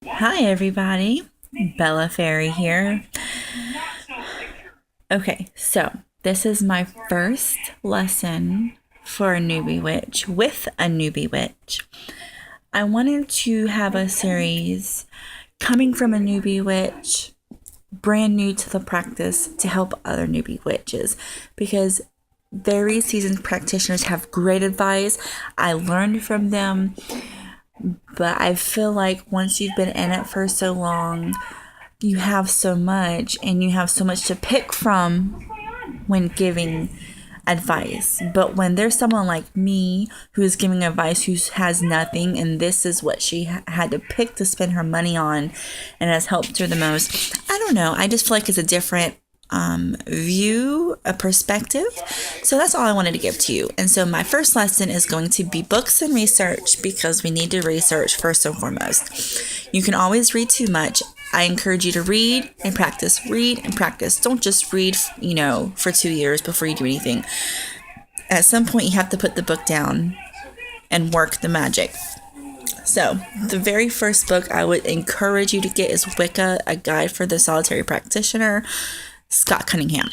Hi, everybody. Bella Fairy here. Okay, so this is my first lesson for a Newbie Witch with a Newbie Witch. I wanted to have a series coming from a Newbie Witch, brand new to the practice, to help other Newbie Witches because very seasoned practitioners have great advice. I learned from them, but I feel like once you've been in it for so long, you have so much and you have so much to pick from when giving advice. But when there's someone like me who is giving advice who has nothing and this is what she had to pick to spend her money on and has helped her the most, I don't know. I just feel like it's a different view, a perspective. So that's all I wanted to give to you. And so my first lesson is going to be books and research because we need to research first and foremost. You can always read too much. I encourage you to read and practice. Read and practice. Don't just read, for 2 years before you do anything. At some point, you have to put the book down and work the magic. So, the very first book I would encourage you to get is Wicca, A Guide for the Solitary Practitioner, Scott Cunningham.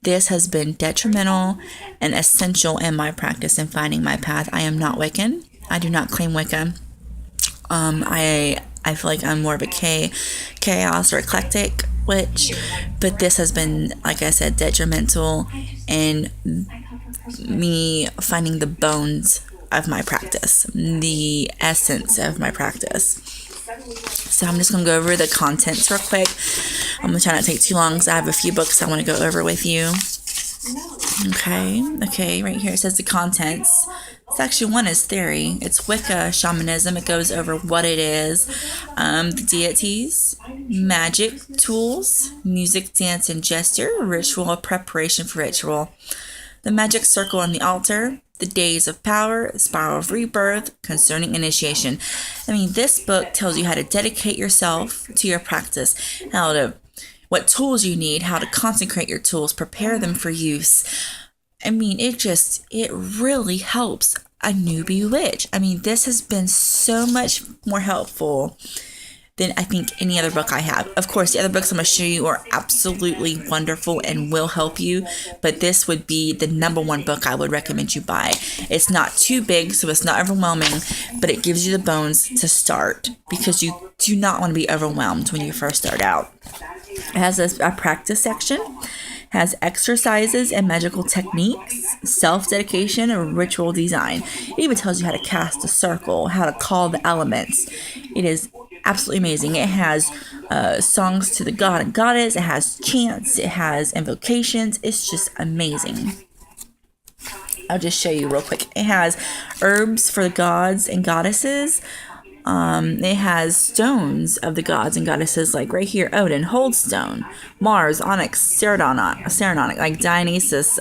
This has been detrimental and essential in my practice in finding my path. I am not Wiccan. I do not claim Wicca. I feel like I'm more of a chaos or eclectic witch, but this has been, like I said, detrimental in me finding the bones of my practice, the essence of my practice. So I'm just going to go over the contents real quick. I'm going to try not to take too long because I have a few books I want to go over with you. Okay, right here it says the contents. Section 1 is theory. It's Wicca shamanism. It goes over what it is, the deities, magic, tools, music, dance, and gesture, ritual, preparation for ritual, the magic circle on the altar, the days of power, spiral of rebirth, concerning initiation. I mean, this book tells you how to dedicate yourself to your practice, what tools you need, how to consecrate your tools, prepare them for use. I mean, it really helps a newbie witch. I mean, this has been so much more helpful than I think any other book I have. Of course, the other books I'm going to show you are absolutely wonderful and will help you, but this would be the number one book I would recommend you buy. It's not too big, so it's not overwhelming, but it gives you the bones to start because you do not want to be overwhelmed when you first start out. It has a practice section, has exercises and magical techniques, self-dedication, and ritual design. It even tells you how to cast a circle, how to call the elements. It is absolutely amazing. It has songs to the god and goddess. It has chants. It has invocations. It's just amazing. I'll just show you real quick. It has herbs for the gods and goddesses. It has stones of the gods and goddesses, like right here, Odin, Holdstone, Mars, Onyx, Serenonic, like Dionysus,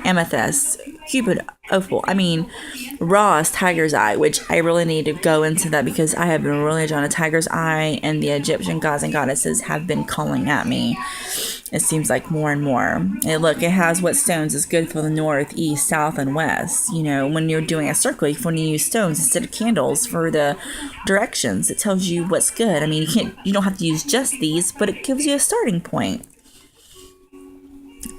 Amethyst, Cupid, Opal. I mean, Ra's, Tiger's Eye, which I really need to go into that because I have been really drawn to Tiger's Eye, and the Egyptian gods and goddesses have been calling at me. It seems like more and more. And it has what stones is good for the north, east, south, and west. When you're doing a circle, you want to use stones instead of candles for the directions. It tells you what's good. I mean, you don't have to use just these, but it gives you a starting point.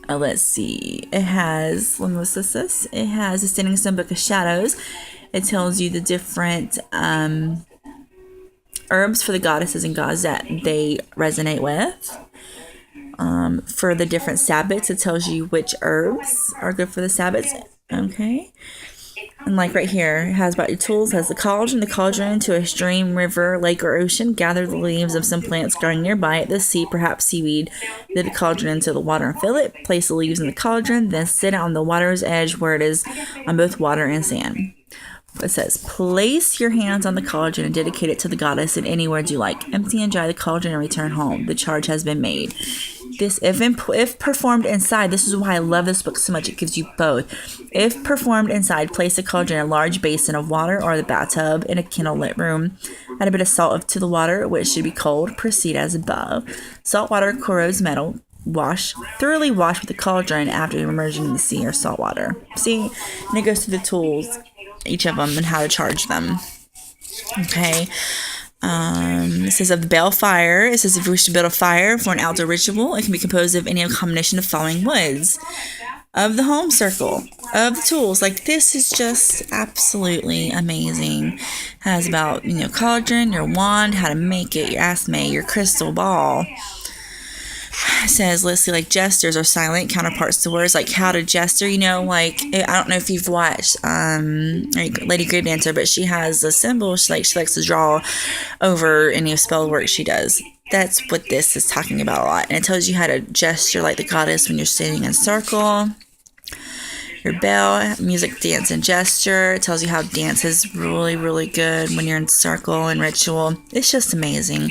Let's see. It has, It has a Standing Stone Book of Shadows. It tells you the different herbs for the goddesses and gods that they resonate with. For the different Sabbats, it tells you which herbs are good for the Sabbats. Okay. And like right here, it has about your tools. It has the cauldron into a stream, river, lake, or ocean. Gather the leaves of some plants growing nearby at the sea, perhaps seaweed. Then the cauldron into the water and fill it. Place the leaves in the cauldron. Then sit on the water's edge where it is on both water and sand. It says, place your hands on the cauldron and dedicate it to the goddess in any words you like. Empty and dry the cauldron and return home. The charge has been made. This, if performed inside, this is why I love this book so much. It gives you both. If performed inside, place the cauldron in a large basin of water or the bathtub in a candlelit room. Add a bit of salt to the water, which should be cold. Proceed as above. Salt water corrodes metal. Thoroughly wash with the cauldron after immersion in the sea or salt water. See, and it goes through the tools, each of them, and how to charge them. Okay. It says of the bell fire. It says if you wish to build a fire for an outdoor ritual, it can be composed of any combination of following woods. Of the home circle, of the tools. Like, this is just absolutely amazing. Has about, cauldron, your wand, how to make it, your asthma, your crystal ball. It says, let's see, like, gestures are silent counterparts to words, like how to gesture, like, I don't know if you've watched Lady Grave Dancer, but she has a symbol she likes to draw over any spell work she does. That's what this is talking about a lot. And it tells you how to gesture like the goddess when you're standing in a circle. Your bell, music, dance, and gesture. It tells you how dance is really, really good when you're in circle and ritual. It's just amazing.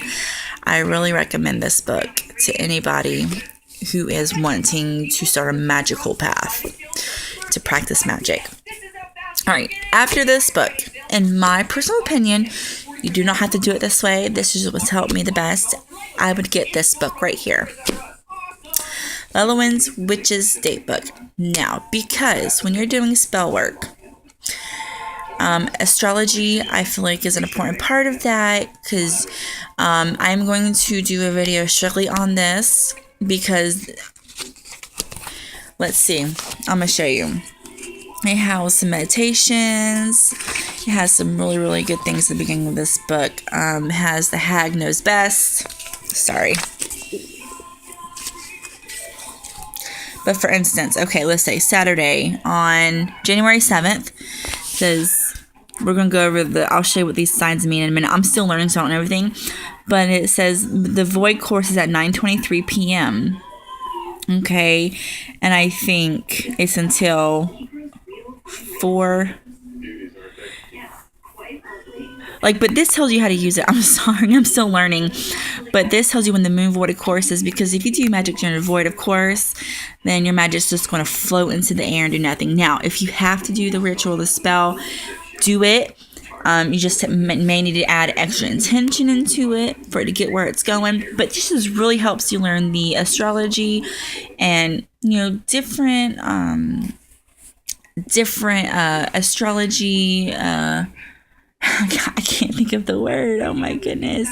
I really recommend this book to anybody who is wanting to start a magical path to practice magic. All right, after this book, in my personal opinion, you do not have to do it this way. This is what's helped me the best. I would get this book right here. Newbie Witch's Date Book. Now, because when you're doing spell work, astrology, I feel like, is an important part of that, because I'm going to do a video strictly on this, because, let's see, I'm going to show you. It has some meditations. It has some really, really good things at the beginning of this book. It has The Hag Knows Best. Sorry. But for instance, okay, let's say Saturday on January 7th says, we're going to go over I'll show you what these signs mean in a minute. I'm still learning, so I don't know everything. But it says the void course is at 9:23 p.m. Okay. And I think it's until 4. But this tells you how to use it. I'm sorry, I'm still learning. But this tells you when the moon void course is, because if you do magic during a void of course, then your magic's just going to float into the air and do nothing. Now, if you have to do the ritual, the spell, do it. You just may need to add extra intention into it for it to get where it's going. But this just really helps you learn the astrology and, different astrology, I can't think of the word. Oh my goodness.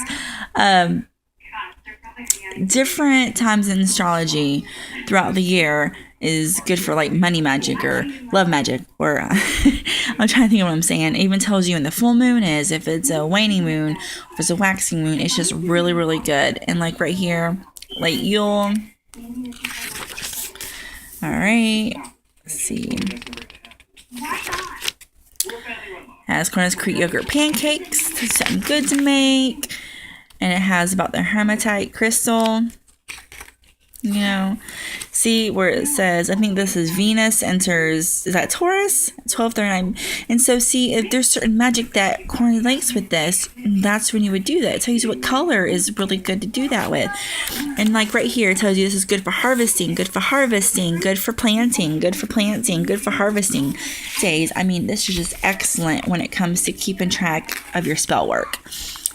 Different times in astrology throughout the year is good for money magic or love magic, or I'm trying to think of what I'm saying. It even tells you when the full moon is, if it's a waning moon, if it's a waxing moon. It's just really, really good. And right here, late Yule. All right. Let's see. Has Corners Creek yogurt pancakes. It's something good to make. And it has about the hematite crystal. See where it says, I think this is Venus enters, is that Taurus? 12:39. And so see, if there's certain magic that correlates with this, that's when you would do that. It tells you what color is really good to do that with. And right here, it tells you this is good for harvesting, good for harvesting, good for planting, good for planting, good for harvesting days. I mean, this is just excellent when it comes to keeping track of your spell work.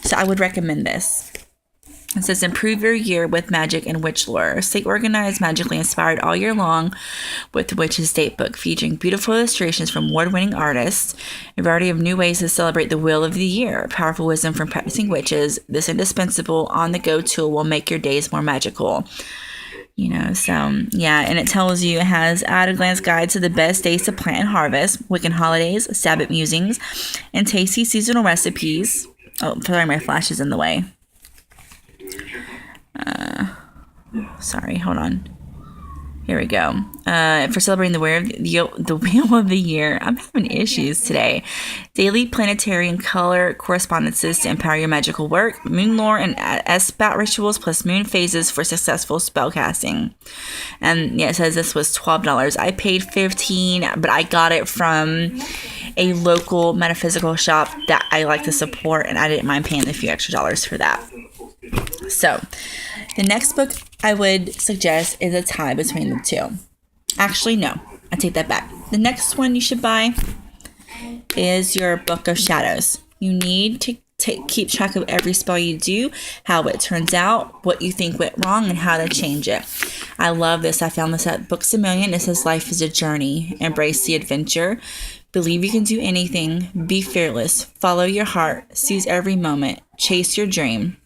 So I would recommend this. It says, improve your year with magic and witch lore. Stay organized, magically inspired all year long with the Witch's Date Book, featuring beautiful illustrations from award-winning artists, a variety of new ways to celebrate the wheel of the year, powerful wisdom from practicing witches. This indispensable on-the-go tool will make your days more magical. And it tells you, it has at-a-glance guide to the best days to plant and harvest, Wiccan holidays, Sabbath musings, and tasty seasonal recipes. Oh, sorry, my flash is in the way. Sorry, hold on. Here we go. For celebrating the wheel of the year. I'm having issues today. Daily planetary and color correspondences to empower your magical work. Moon lore and S-Bat rituals plus moon phases for successful spell casting. And it says this was $12. I paid $15, but I got it from a local metaphysical shop that I like to support, and I didn't mind paying a few extra dollars for that. So, the next book I would suggest is a tie between the two. Actually, no. I take that back. The next one you should buy is your Book of Shadows. You need to keep track of every spell you do, how it turns out, what you think went wrong, and how to change it. I love this. I found this at Books A Million. It says, life is a journey. Embrace the adventure. Believe you can do anything. Be fearless. Follow your heart. Seize every moment. Chase your dream.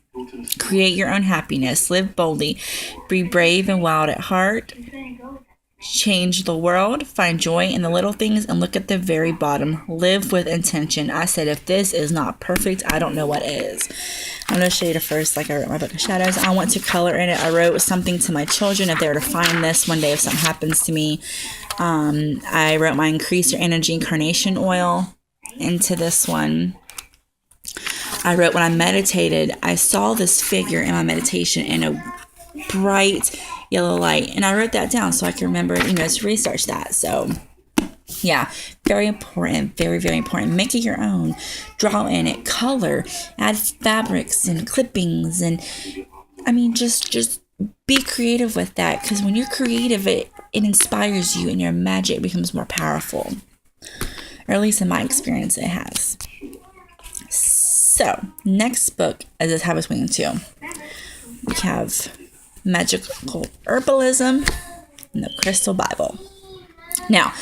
Create your own happiness. Live boldly. Be brave and wild at heart. Change the world. Find joy in the little things and look at the very bottom. Live with intention. I said, if this is not perfect, I don't know what is. I'm going to show you the first, like I wrote my book of shadows. I want to color in it. I wrote something to my children if they were to find this one day if something happens to me. I wrote my Increase Your Energy Incarnation oil into this one. I wrote, when I meditated, I saw this figure in my meditation in a bright yellow light, and I wrote that down so I can remember, to research that. So yeah, very important, very, very important. Make it your own. Draw in it, color, add fabrics and clippings, and just be creative with that, because when you're creative, it inspires you and your magic becomes more powerful, or at least in my experience it has. So next book is a tie between the two. We have Magical Herbalism and the Crystal Bible. Now,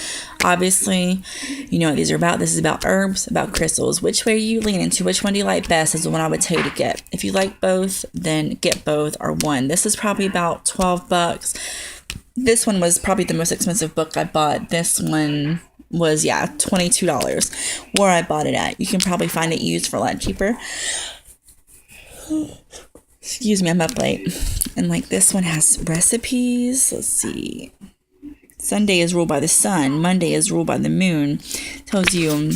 obviously, you know what these are about. This is about herbs, about crystals. Which way you lean into, which one do you like best is the one I would tell you to get. If you like both, then get both or one. This is probably about $12. This one was probably the most expensive book I bought. This one was, $22 where I bought it at. You can probably find it used for a lot cheaper. Excuse me, I'm up late. And this one has recipes. Let's see. Sunday is ruled by the sun. Monday is ruled by the moon. Tells you,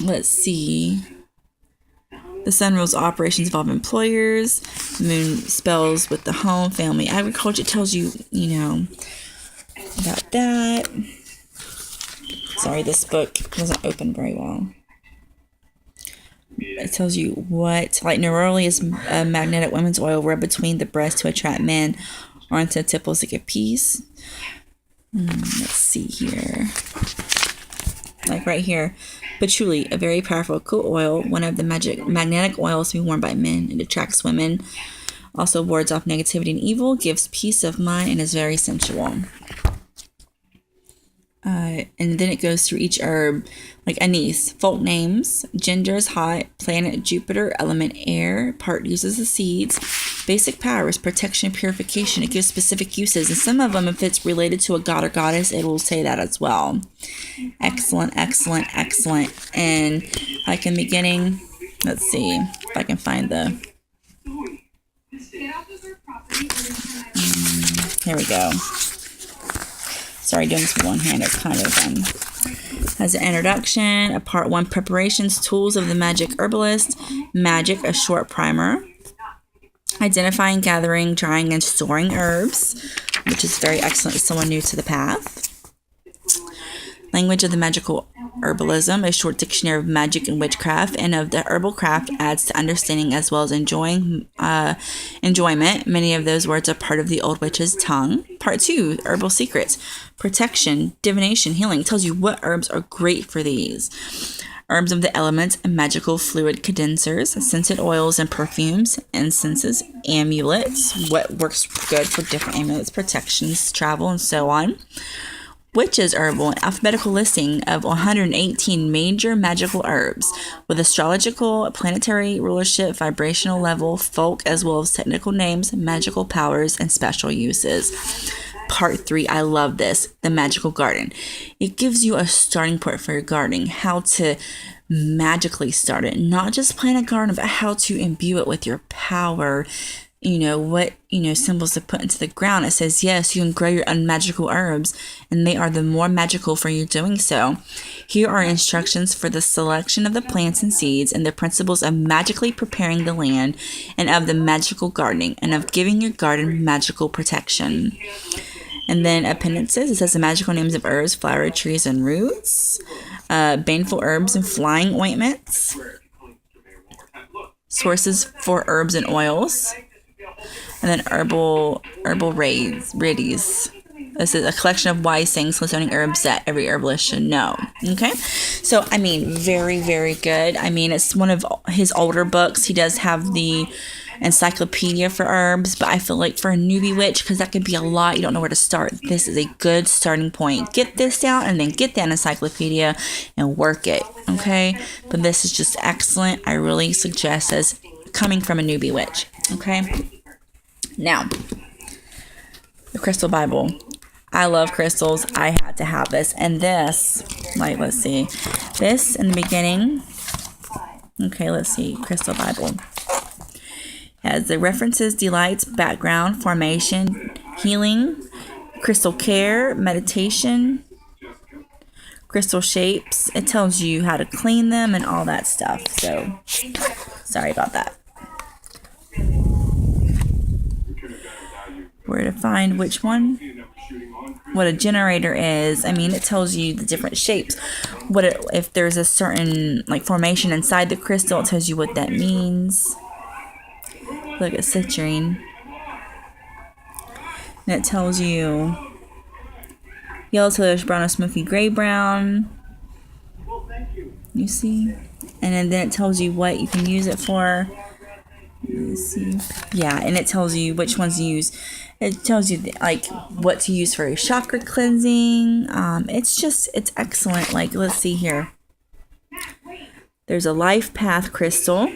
let's see. The sun rules operations involving employers. The moon spells with the home, family, agriculture. It tells you, about that. Sorry, this book doesn't open very well. It tells you what, neroli is a magnetic women's oil rubbed between the breasts to attract men, or into temples to get peace. Let's see here. Right here. Patchouli, a very powerful cool oil, one of the magnetic oils to be worn by men. It attracts women. Also wards off negativity and evil, gives peace of mind, and is very sensual. And then it goes through each herb, like anise, folk names, ginger is hot, planet Jupiter, element air, part uses the seeds, basic powers, protection, purification. It gives specific uses, and some of them, if it's related to a god or goddess, it will say that as well. Excellent, excellent, excellent. And in the beginning, let's see if I can find the. Here we go. Sorry, doing this one-handed kind of has an introduction, a part 1 preparations, tools of the magic herbalist, magic, a short primer, identifying, gathering, drying, and storing herbs, which is very excellent to someone new to the path. Language of the magical herbalism, a short dictionary of magic and witchcraft, and of the herbal craft adds to understanding as well as enjoyment. Many of those words are part of the old witch's tongue. Part 2, herbal secrets, protection, divination, healing. It tells you what herbs are great for these. Herbs of the elements and magical fluid condensers, scented oils and perfumes, incenses, amulets, what works good for different amulets, protections, travel, and so on. Witches herbal, an alphabetical listing of 118 major magical herbs with astrological, planetary rulership, vibrational level, folk, as well as technical names, magical powers, and special uses. Part 3, I love this, the magical garden. It gives you a starting point for your gardening, how to magically start it, not just plant a garden, but how to imbue it with your power. What symbols to put into the ground. It says, yes, you can grow your own magical herbs, and they are the more magical for you doing so. Here are instructions for the selection of the plants and seeds, and the principles of magically preparing the land, and of the magical gardening, and of giving your garden magical protection. And then appendices, it says the magical names of herbs, flower, trees, and roots, baneful herbs and flying ointments, sources for herbs and oils, and then herbal remedies. This is a collection of wise sayings concerning herbs that every herbalist should know. Okay, so very, very good. It's one of his older books. He does have the encyclopedia for herbs, but I feel like for a newbie witch, because that could be a lot, you don't know where to start, this is a good starting point. Get this down and then get that encyclopedia and work it, okay? But this is just excellent. I really suggest this coming from a newbie witch, okay? Now, the Crystal Bible. I love crystals. I had to have this. And this, like, let's see. This in the beginning. Okay, let's see. Crystal Bible. Has the references, delights, background, formation, healing, crystal care, meditation, crystal shapes. It tells you how to clean them and all that stuff. So, sorry about that. Where to find which one, what a generator is. I mean, it tells you the different shapes. If there's a certain like formation inside the crystal, it tells you what that means. Look at citrine. And it tells you yellow to brown or smoky gray brown. You see? And then it tells you what you can use it for. Let's see. Yeah, and it tells you which ones to use. It tells you like what to use for chakra cleansing. It's excellent. Like, let's see here. There's a life path crystal.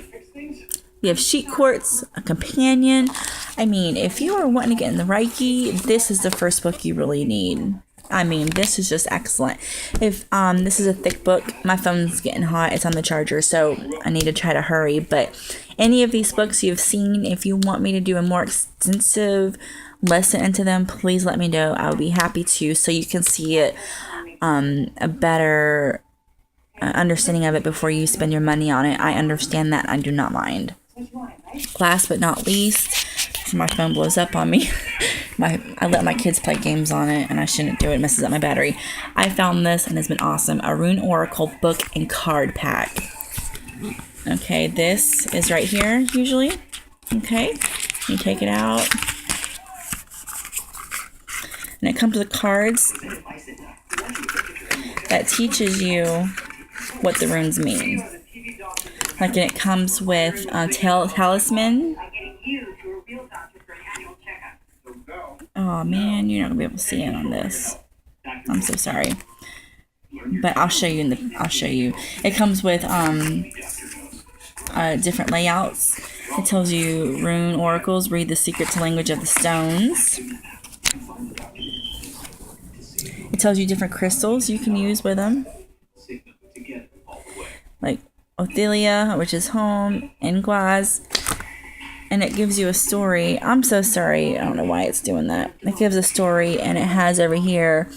We have sheet quartz, a companion. I mean, if you are wanting to get in the Reiki, this is the first book you really need. I mean, this is just excellent. If this is a thick book, my phone's getting hot. It's on the charger, so I need to try to hurry. But any of these books you've seen, if you want me to do a more extensive lesson into them, please let me know. I would be happy to, so you can see it a better understanding of it before you spend your money on it. I understand that. I do not mind. Last but not least, so my phone blows up on me. I let my kids play games on it, and I shouldn't do it. It messes up my battery. I found this, and it's been awesome. A Rune Oracle book and card pack. Okay, this is right here, usually. Okay, you take it out. And it comes with cards that teaches you what the runes mean. Like, it comes with talisman. Oh man, you're not gonna be able to see it on this. I'm so sorry, but I'll show you. I'll show you. It comes with different layouts. It tells you rune oracles. Read the secrets language of the stones. It tells you different crystals you can use with them, like Othelia, which is home, Inguaz. And it gives you a story. I'm so sorry. I don't know why it's doing that. It gives a story, and it has over here,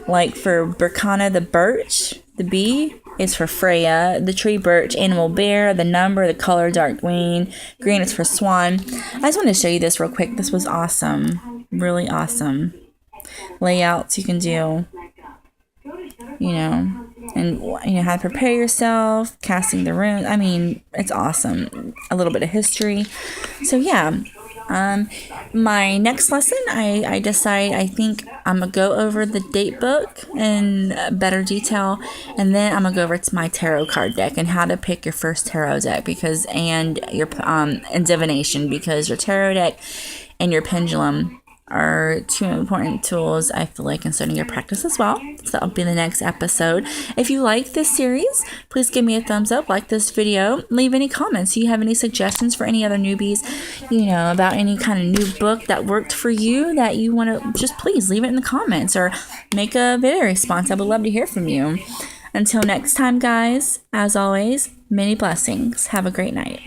like for Berkana the birch, the bee is for Freya. The tree birch, animal bear. The number, the color, dark green. Green is for swan. I just want to show you this real quick. This was awesome. Really awesome. Layouts you can do. You know. And, you know, how to prepare yourself, casting the runes. I mean, it's awesome. A little bit of history. So, yeah. My next lesson, I think I'm going to go over the date book in better detail. And then I'm going to go over to my tarot card deck and how to pick your first tarot deck. And your and divination. Because your tarot deck and your pendulum are two important tools, I feel like, in starting your practice as well. So that'll be the next episode. If you like this series, please give me a thumbs up, like this video, leave any comments. Do you have any suggestions for any other newbies, you know, about any kind of new book that worked for you that you want to, just please leave it in the comments or make a video response. I would love to hear from you. Until next time, guys, as always, many blessings. Have a great night.